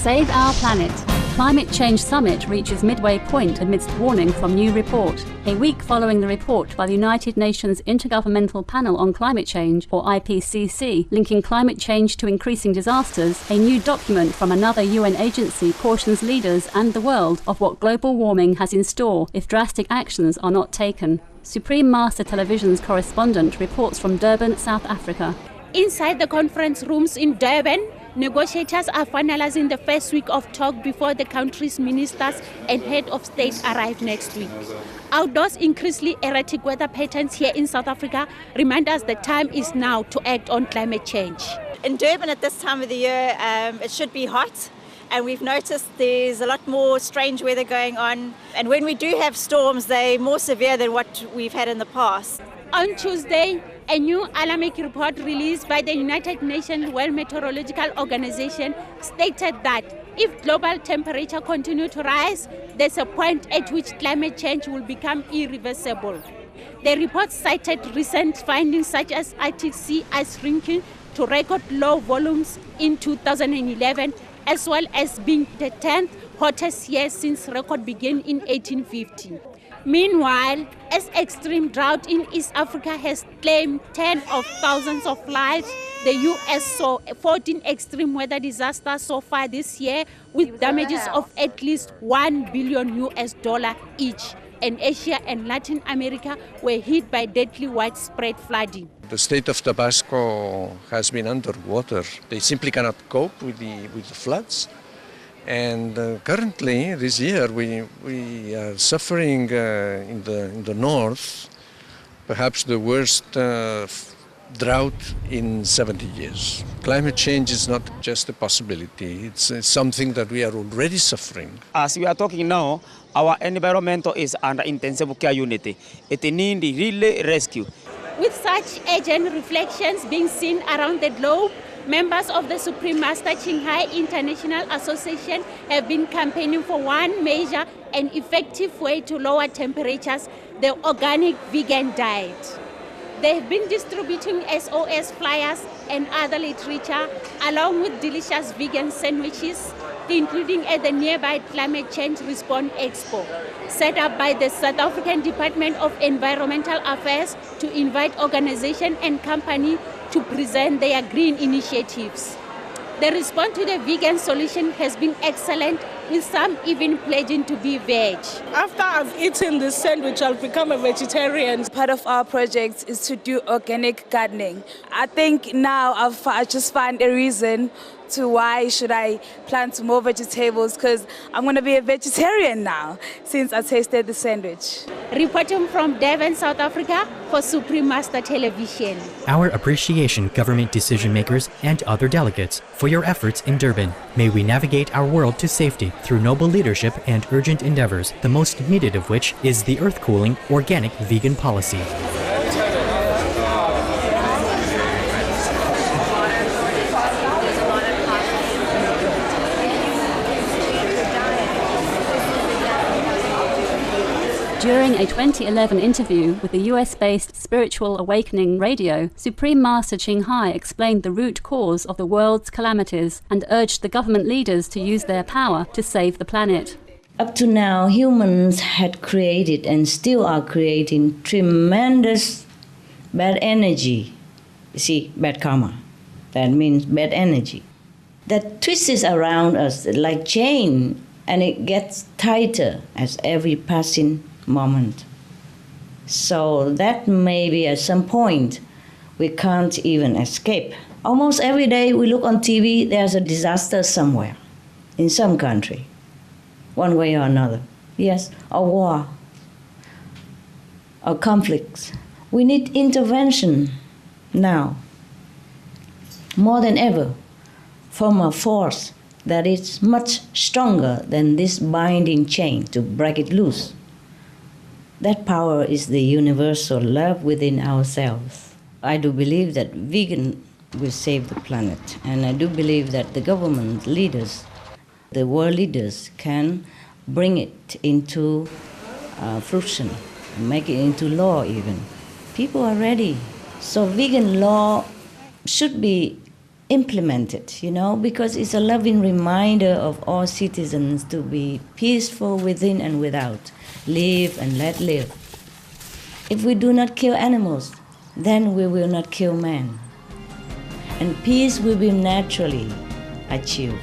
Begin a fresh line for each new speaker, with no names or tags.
Save our planet. Climate Change Summit reaches midway point amidst warning from new report. A week following the report by the United Nations Intergovernmental Panel on Climate Change, or IPCC, linking climate change to increasing disasters, a new document from another UN agency cautions leaders and the world of what global warming has in store if drastic actions are not taken. Supreme Master Television's correspondent reports from Durban, South Africa.
Inside the conference rooms in Durban, negotiators are finalizing the first week of talk before the country's ministers and head of state arrive next week. Outdoors, increasingly erratic weather patterns here in South Africa remind us the time is now to act on climate change.
In Durban at this time of the year, it should be hot, and we've noticed there's a lot more strange weather going on. And when we do have storms, they're more severe than what we've had in the past.
On Tuesday, a new alarming report released by the United Nations World Meteorological Organization stated that if global temperature continue to rise, there's a point at which climate change will become irreversible. The report cited recent findings such as Arctic sea ice shrinking to record low volumes in 2011, as well as being the 10th hottest year since record began in 1850. Meanwhile, as extreme drought in East Africa has claimed tens of thousands of lives, the U.S. saw 14 extreme weather disasters so far this year, with damages of at least $1 billion each. And Asia and Latin America were hit by deadly widespread flooding.
The state of Tabasco has been underwater. They simply cannot cope with the floods. And currently, this year, we are suffering in the north, perhaps the worst drought in 70 years. Climate change is not just a possibility, it's something that we are already suffering.
As we are talking now, our environment is under intensive care unit. It needs really rescue.
With such urgent reflections being seen around the globe, members of the Supreme Master Qinghai International Association have been campaigning for one measure and effective way to lower temperatures, the organic vegan diet. They have been distributing SOS flyers and other literature along with delicious vegan sandwiches, including at the nearby Climate Change Response Expo, set up by the South African Department of Environmental Affairs to invite organizations and companies to present their green initiatives. The response to the vegan solution has been excellent, with some even pledging to be veg.
After I've eaten this sandwich, I'll become a vegetarian.
Part of our project is to do organic gardening. I think now I just found a reason to why should I plant more vegetables, because I'm going to be a vegetarian now since I tasted the sandwich.
Reporting from Durban, South Africa for Supreme Master Television.
Our appreciation, government decision makers and other delegates, for your efforts in Durban. May we navigate our world to safety through noble leadership and urgent endeavors, the most needed of which is the earth-cooling organic vegan policy.
During a 2011 interview with the US-based Spiritual Awakening Radio, Supreme Master Qinghai explained the root cause of the world's calamities and urged the government leaders to use their power to save the planet.
Up to now, humans had created and still are creating tremendous bad energy. You see, bad karma. That means bad energy. That twists around us like chain, and it gets tighter as every passing moment. So that maybe at some point we can't even escape. Almost every day we look on TV, there's a disaster somewhere, in some country, one way or another. Yes, a war, or conflicts. We need intervention now, more than ever, from a force that is much stronger than this binding chain to break it loose. That power is the universal love within ourselves. I do believe that vegan will save the planet, and I do believe that the government leaders, the world leaders, can bring it into fruition, make it into law even. People are ready. So vegan law should be implemented, because it's a loving reminder of all citizens to be peaceful within and without, live and let live. If we do not kill animals, then we will not kill man, and peace will be naturally achieved.